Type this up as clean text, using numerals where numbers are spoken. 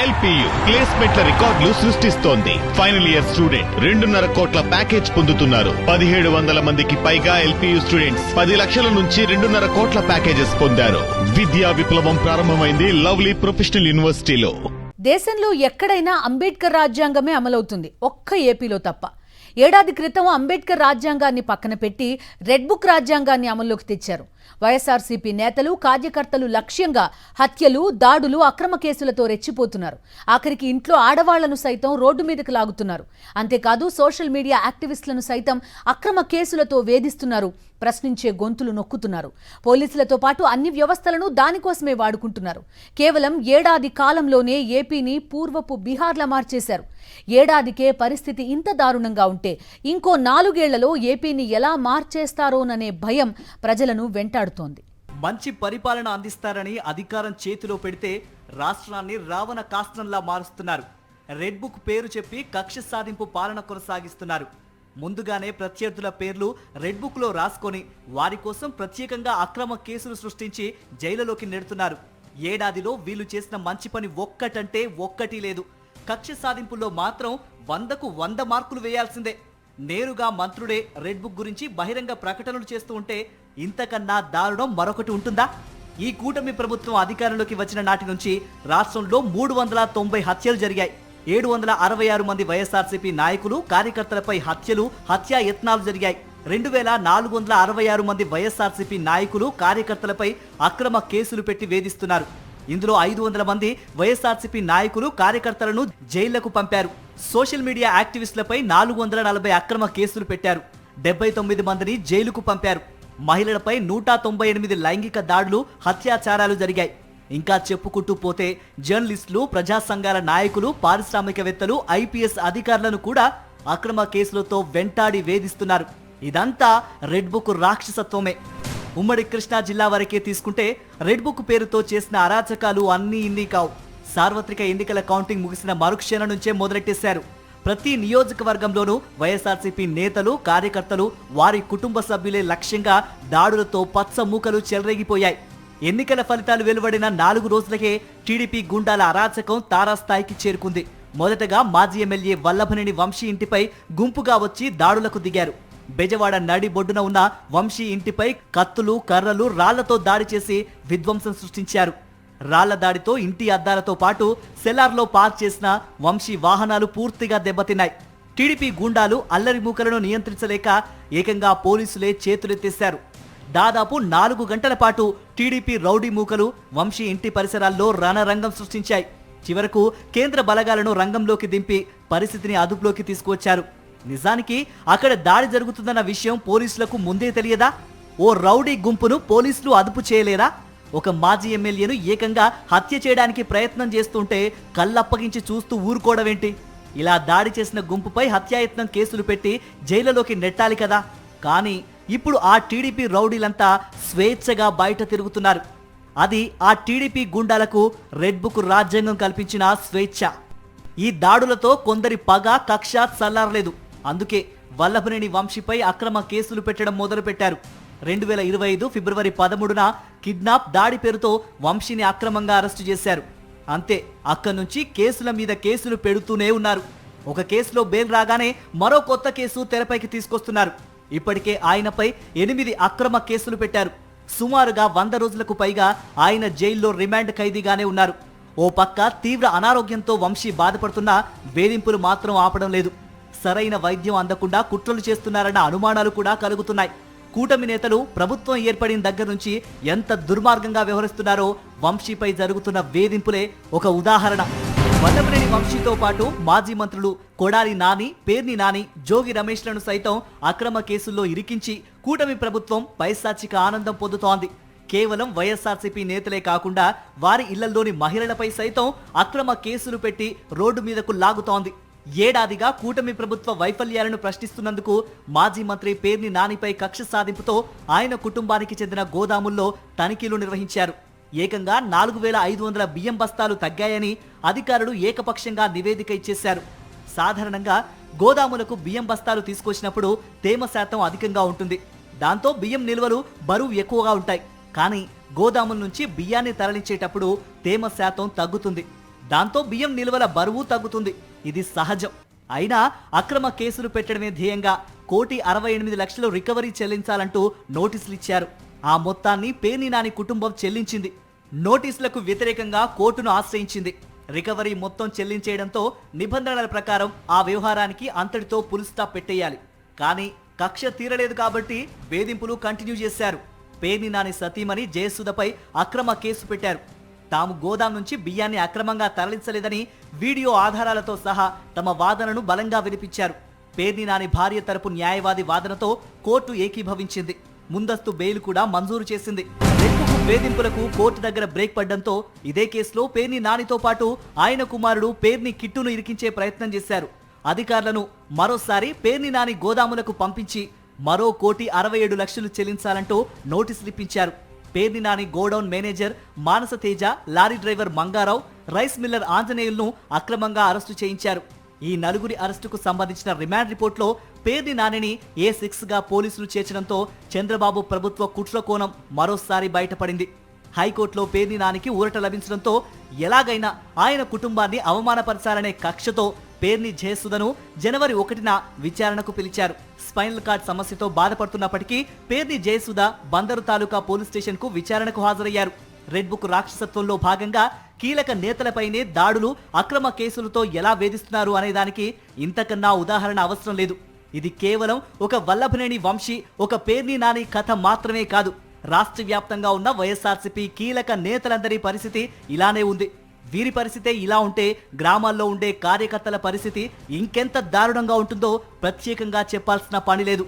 LPU ప్లేస్మెంట్ల రికార్డులు సృష్టిస్తోంది. Final year student 2.5 కోట్ల ప్యాకేజ్ పొందుతున్నారు. 1700 మందికి పైగా ఎల్పియు స్టూడెంట్స్ 10 లక్షల నుంచి 2.5 కోట్ల ప్యాకేజెస్ పొందారు. విద్యా విప్లవం ప్రారంభమైంది లవ్లీ ప్రొఫెషనల్ యూనివర్సిటీలో. దేశంలో ఎక్కడైనా అంబేద్కర్ రాజ్యాంగమే అమలవుతుంది, ఒక్క ఏపీలో తప్ప. ఏడాది క్రితం అంబేద్కర్ రాజ్యాంగాన్ని పక్కన పెట్టి రెడ్ బుక్ రాజ్యాంగాన్ని అమల్లోకి తెచ్చారు. వైఎస్ఆర్సీపీ నేతలు, కార్యకర్తలు లక్ష్యంగా హత్యలు, దాడులు, అక్రమ కేసులతో రెచ్చిపోతున్నారు. ఆఖరికి ఇంట్లో ఆడవాళ్లను సైతం రోడ్డు మీదకు లాగుతున్నారు. అంతేకాదు సోషల్ మీడియా యాక్టివిస్టులను సైతం అక్రమ కేసులతో వేధిస్తున్నారు, ప్రశ్నించే గొంతులు నొక్కుతున్నారు. పోలీసులతో పాటు అన్ని వ్యవస్థలను దానికోసమే వాడుకుంటున్నారు. కేవలం ఏడాది కాలంలోనే ఏపీని పూర్వపు బీహార్లా మార్చేశారు. ఏడాదికే పరిస్థితి ఇంత దారుణంగా ఉంటే ఇంకో 4 ఏళ్లలో ఏపీని ఎలా మార్చేస్తారోననే భయం ప్రజలను వెంటాడుతోంది. మంచి పరిపాలన అందిస్తారని అధికారం చేతిలో పెడితే రాష్ట్రాన్ని రావణ కాస్త్రంలా మారుస్తున్నారు. రెడ్ బుక్ పేరు చెప్పి కక్ష సాధింపు పాలన కొనసాగిస్తున్నారు. ముందుగానే ప్రత్యర్థుల పేర్లు రెడ్ బుక్ లో రాసుకొని వారి కోసం ప్రత్యేకంగా అక్రమ కేసులు సృష్టించి జైలులోకి నెడుతున్నారు. ఏడాదిలో వీళ్ళు చేసిన మంచి పని ఒక్కటంటే ఒక్కటి లేదు. కక్ష సాధింపుల్లో మాత్రం 100కు 100 మార్కులు వేయాల్సిందే. నేరుగా మంత్రుడే రెడ్ బుక్ గురించి బహిరంగ ప్రకటనలు చేస్తూ ఉంటే ఇంతకన్నా దారుణం మరొకటి ఉంటుందా? ఈ కూటమి ప్రభుత్వం అధికారంలోకి వచ్చిన నాటి నుంచి రాష్ట్రంలో 390 హత్యలు జరిగాయి. 766 మంది వైఎస్ఆర్సీపీ నాయకులు, కార్యకర్తలపై హత్యలు, హత్యా యత్నాలు జరిగాయి. 2466 మంది వైఎస్ఆర్సీపీ నాయకులు, కార్యకర్తలపై అక్రమ కేసులు పెట్టి వేధిస్తున్నారు. ఇందులో 500 మంది వైఎస్ఆర్సీపీ నాయకులు, కార్యకర్తలను జైళ్లకు పంపారు. సోషల్ మీడియా యాక్టివిస్టులపై 440 అక్రమ కేసులు పెట్టారు. 79 మందిని జైలుకు పంపారు. మహిళలపై 198 లైంగిక దాడులు, హత్యాచారాలు జరిగాయి. ఇంకా చెప్పుకుంటూ పోతే జర్నలిస్టులు, ప్రజా సంఘాల నాయకులు, పారిశ్రామికవేత్తలు, ఐపీఎస్ అధికారులను కూడా అక్రమ కేసులతో వెంటాడి వేధిస్తున్నారు. ఇదంతా రెడ్ బుక్ రాక్షసత్వమే. ఉమ్మడి కృష్ణా జిల్లా వరకే తీసుకుంటే రెడ్ బుక్ పేరుతో చేసిన అరాచకాలు అన్నీ ఇన్ని కావు. సార్వత్రిక ఎన్నికల కౌంటింగ్ ముగిసిన మరుక్షణం నుంచే మొదలెట్టేశారు. ప్రతి నియోజకవర్గంలోనూ వైఎస్ఆర్సీపీ నేతలు, కార్యకర్తలు, వారి కుటుంబ సభ్యులే లక్ష్యంగా దాడులతో పచ్చ మూకలు చెలరేగిపోయాయి. ఎన్నికల ఫలితాలు వెలువడిన 4 రోజులకే టీడీపీ గుండాల అరాచకం తారాస్థాయికి చేరుకుంది. మొదటగా మాజీ ఎమ్మెల్యే వల్లభనేని వంశీ ఇంటిపై గుంపుగా వచ్చి దాడులకు దిగారు. బెజవాడ నడి బొడ్డున ఉన్న వంశీ ఇంటిపై కత్తులు, కర్రలు, రాళ్లతో దాడి చేసి విధ్వంసం సృష్టించారు. రాళ్ల దాడితో ఇంటి అద్దాలతో పాటు సెల్లార్లో పార్క్ చేసిన వంశీ వాహనాలు పూర్తిగా దెబ్బతిన్నాయి. టీడీపీ గుండాలు అల్లరి మూకలను నియంత్రించలేక ఏకంగా పోలీసులే చేతులెత్తేశారు. దాదాపు 4 గంటల పాటు టీడీపీ రౌడీ మూకలు వంశీ ఇంటి పరిసరాల్లో రణరంగం సృష్టించాయి. చివరకు కేంద్ర బలగాలను రంగంలోకి దింపి పరిస్థితిని అదుపులోకి తీసుకువచ్చారు. నిజానికి అక్కడ దాడి జరుగుతుందన్న విషయం పోలీసులకు ముందే తెలియదా? ఓ రౌడీ గుంపును పోలీసులు అదుపు చేయలేరా? ఒక మాజీ ఎమ్మెల్యేను ఏకంగా హత్య చేయడానికి ప్రయత్నం చేస్తుంటే కళ్ళప్పగించి చూస్తూ ఊరుకోవడమేంటి? ఇలా దాడి చేసిన గుంపుపై హత్యాయత్నం కేసులు పెట్టి జైలులోకి నెట్టాలి కదా. కానీ ఇప్పుడు ఆ టీడీపీ రౌడీలంతా స్వేచ్ఛగా బయట తిరుగుతున్నారు. అది ఆ టీడీపీ గుండాలకు రెడ్ బుక్ రాజ్యాంగం కల్పించిన స్వేచ్ఛ. ఈ దాడులతో కొందరి పగ, కక్ష చల్లారలేదు. అందుకే వల్లభనేని వంశీపై అక్రమ కేసులు పెట్టడం మొదలుపెట్టారు. 2025 ఫిబ్రవరి 13న కిడ్నాప్ దాడి పేరుతో వంశీని అక్రమంగా అరెస్టు చేశారు. అంతే, అక్కడి నుంచి కేసుల మీద కేసులు పెడుతూనే ఉన్నారు. ఒక కేసులో బెయిల్ రాగానే మరో కొత్త కేసు తెరపైకి తీసుకొస్తున్నారు. ఇప్పటికే ఆయనపై 8 అక్రమ కేసులు పెట్టారు. సుమారుగా 100 రోజులకు పైగా ఆయన జైల్లో రిమాండ్ ఖైదీగానే ఉన్నారు. ఓ పక్క తీవ్ర అనారోగ్యంతో వంశీ బాధపడుతున్నా వేధింపులు మాత్రం ఆపడం లేదు. సరైన వైద్యం అందకుండా కుట్రలు చేస్తున్నారన్న అనుమానాలు కూడా కలుగుతున్నాయి. కూటమి నేతలు ప్రభుత్వం ఏర్పడిన దగ్గర నుంచి ఎంత దుర్మార్గంగా వ్యవహరిస్తున్నారో వంశీపై జరుగుతున్న వేధింపులే ఒక ఉదాహరణ. వల్లభనేని వంశీతో పాటు మాజీ మంత్రులు కొడాలి నాని, పేర్ని నాని, జోగి రమేష్లను సైతం అక్రమ కేసుల్లో ఇరికించి కూటమి ప్రభుత్వం పైశాచిక ఆనందం పొందుతోంది. కేవలం వైఎస్ఆర్సీపీ నేతలే కాకుండా వారి ఇళ్లలోని మహిళలపై సైతం అక్రమ కేసులు పెట్టి రోడ్డు మీదకు లాగుతోంది. ఏడాదిగా కూటమి ప్రభుత్వ వైఫల్యాలను ప్రశ్నిస్తున్నందుకు మాజీ మంత్రి పేర్ని నానిపై కక్ష సాధింపుతో ఆయన కుటుంబానికి చెందిన గోదాముల్లో తనిఖీలు నిర్వహించారు. ఏకంగా 4500 బియ్యం బస్తాలు తగ్గాయని అధికారులు ఏకపక్షంగా నివేదిక ఇచ్చేశారు. సాధారణంగా గోదాములకు బియ్యం బస్తాలు తీసుకొచ్చినప్పుడు తేమ శాతం అధికంగా ఉంటుంది. దాంతో బియ్యం నిల్వలు బరువు ఎక్కువగా ఉంటాయి. కానీ గోదాముల నుంచి బియ్యాన్ని తరలించేటప్పుడు తేమ శాతం తగ్గుతుంది. దాంతో బియ్యం నిల్వల బరువు తగ్గుతుంది. ఇది సహజం. అయినా అక్రమ కేసులు పెట్టడమే ధ్యేయంగా 1,68,00,000 రికవరీ చెల్లించాలంటూ నోటీసులు ఇచ్చారు. ఆ మొత్తాన్ని పేర్ని నాని కుటుంబం చెల్లించింది. నోటీసులకు వ్యతిరేకంగా కోర్టును ఆశ్రయించింది. రికవరీ మొత్తం చెల్లించేయడంతో నిబంధనల ప్రకారం ఆ వ్యవహారానికి అంతటితో ఫుల్ స్టాప్ పెట్టేయాలి. కానీ కక్ష తీరలేదు కాబట్టి వేధింపులు కంటిన్యూ చేశారు. పేర్ని నాని సతీమణి జయసుధపై అక్రమ కేసు పెట్టారు. తాము గోదాం నుంచి బియ్యాన్ని అక్రమంగా తరలించలేదని వీడియో ఆధారాలతో సహా తమ వాదనను బలంగా వినిపించారు. పేర్ని నాని భార్య తరపు న్యాయవాది వాదనతో కోర్టు ఏకీభవించింది. ముందస్తు బెయిల్ కూడా మంజూరు చేసింది. రెడ్బుక్ వేధింపులకు కోర్టు దగ్గర బ్రేక్ పడ్డంతో ఇదే కేసులో పేర్ని నానితో పాటు ఆయన కుమారుడు పేర్ని కిట్టును ఇరికించే ప్రయత్నం చేశారు. అధికారులను మరోసారి పేర్ని నాని గోదాములకు పంపించి మరో 1,67,00,000 చెల్లించాలంటూ నోటీసులు ఇప్పించారు. Perni Nani godown manager Manasa Teja, lorry driver Mangarao, rice miller ఆంజనేయులను అక్రమంగా అరెస్టు చేయించారు. ఈ నలుగురి అరెస్టుకు సంబంధించిన రిమాండ్ రిపోర్ట్లో పేర్ని నానిని A6గా పోలీసులు చేర్చడంతో చంద్రబాబు ప్రభుత్వ కుట్రకోణం మరోసారి బయటపడింది. హైకోర్టులో పేర్ని నానికి ఊరట లభించడంతో ఎలాగైనా ఆయన కుటుంబాన్ని అవమానపరచాలనే కక్షతో పేర్ని జయసుధను జనవరి 1న విచారణకు పిలిచారు. స్పైనల్ కార్డ్ సమస్యతో బాధపడుతున్నప్పటికీ పేర్ని జయసుధ బందరు తాలూకా పోలీస్ స్టేషన్ కు విచారణకు హాజరయ్యారు. రెడ్ బుక్ రాక్షసత్వంలో భాగంగా కీలక నేతలపైనే దాడులు, అక్రమ కేసులతో ఎలా వేధిస్తున్నారు అనే దానికి ఇంతకన్నా ఉదాహరణ అవసరం లేదు. ఇది కేవలం ఒక వల్లభనేని వంశీ, ఒక పేర్ని నాని కథ మాత్రమే కాదు. రాష్ట్ర వ్యాప్తంగా ఉన్న వైఎస్ఆర్సీపీ కీలక నేతలందరి పరిస్థితి ఇలానే ఉంది. వీరి పరిస్థితే ఇలా ఉంటే గ్రామాల్లో ఉండే కార్యకర్తల పరిస్థితి ఇంకెంత దారుణంగా ఉంటుందో ప్రత్యేకంగా చెప్పాల్సిన పని లేదు.